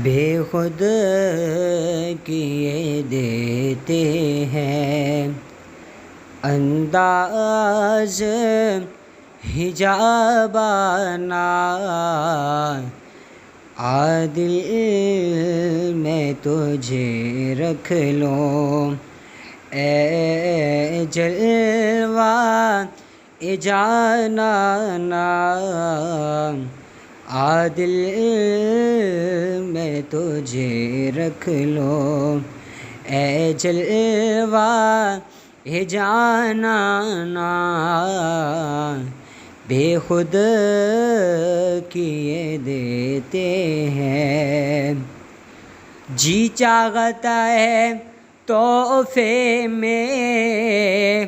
بے خود کیے دیتے ہیں انداز حجابانہ، عادل میں تجھے رکھ لوں اے جلوہ جانانا، عادل میں تجھے رکھ لوں اے جلوہ جانانا، بے خود کیے دیتے ہیں۔ جی چاہتا ہے تحفے میں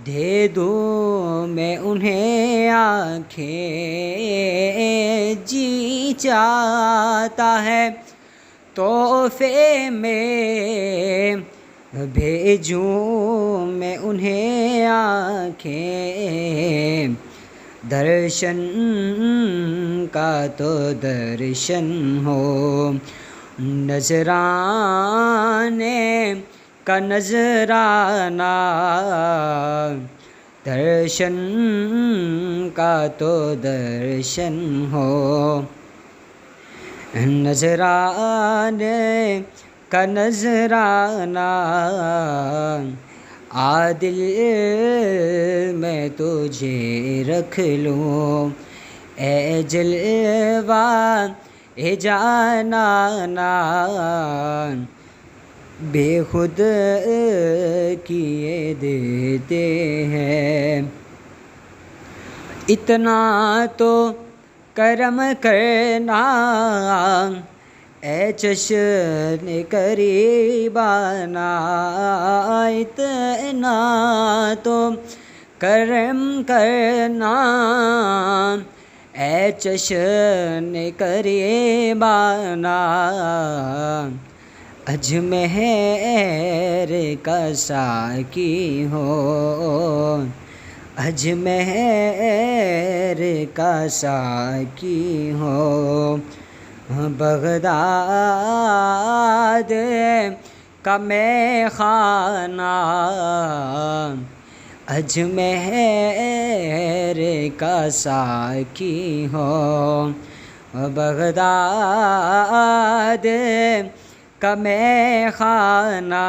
دے دوں میں انہیں آنکھیں، جی چاہتا ہے تحفے میں بھیجوں میں انہیں آنکھیں، درشن کا تو درشن ہو، نذرانے کا نذرانہ، درشن کا تو درشن ہو، نذرانے کا نذرانہ، عادل میں تجھے رکھ لوں اے جلوہ جانانا، بے خود کیے دیتے ہیں۔ اتنا تو کرم کرنا اے جشن قریبانہ، اتنا تو کرم کرنا اے جشن قریبانہ، اجمہر کا ساقی ہو، اجمہر کا ساقی ہو، بغداد کا مے خانہ، اجمہر کا ساقی ہو، بغداد کا مے خانہ،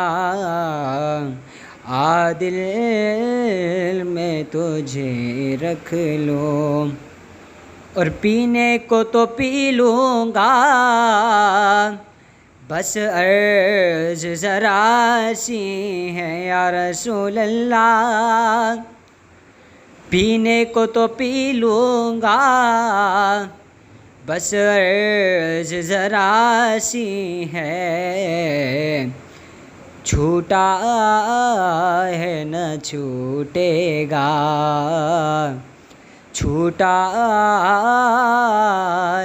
عادل میں تجھے رکھ لوں، اور پینے کو تو پی لوں گا، بس عرض ذرا سی ہے یا رسول اللہ، پینے کو تو پی لوں گا، بس عرض ذرا سی ہے، چھوٹا ہے نہ چھوٹے گا، چھوٹا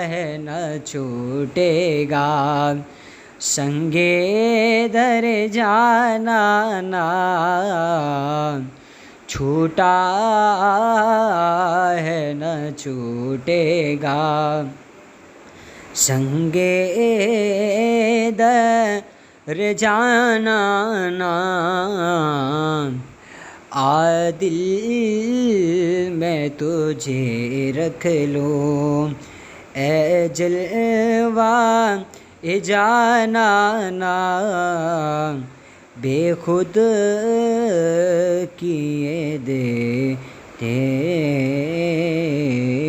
ہے نہ چھوٹے گا، سنگے در جانانا، چھوٹا ہے نہ چھوٹے گا، سنگے در جانانا، عادل میں تجھے رکھ لوں اے جلوہ جانانا، بے خود کیے دیتے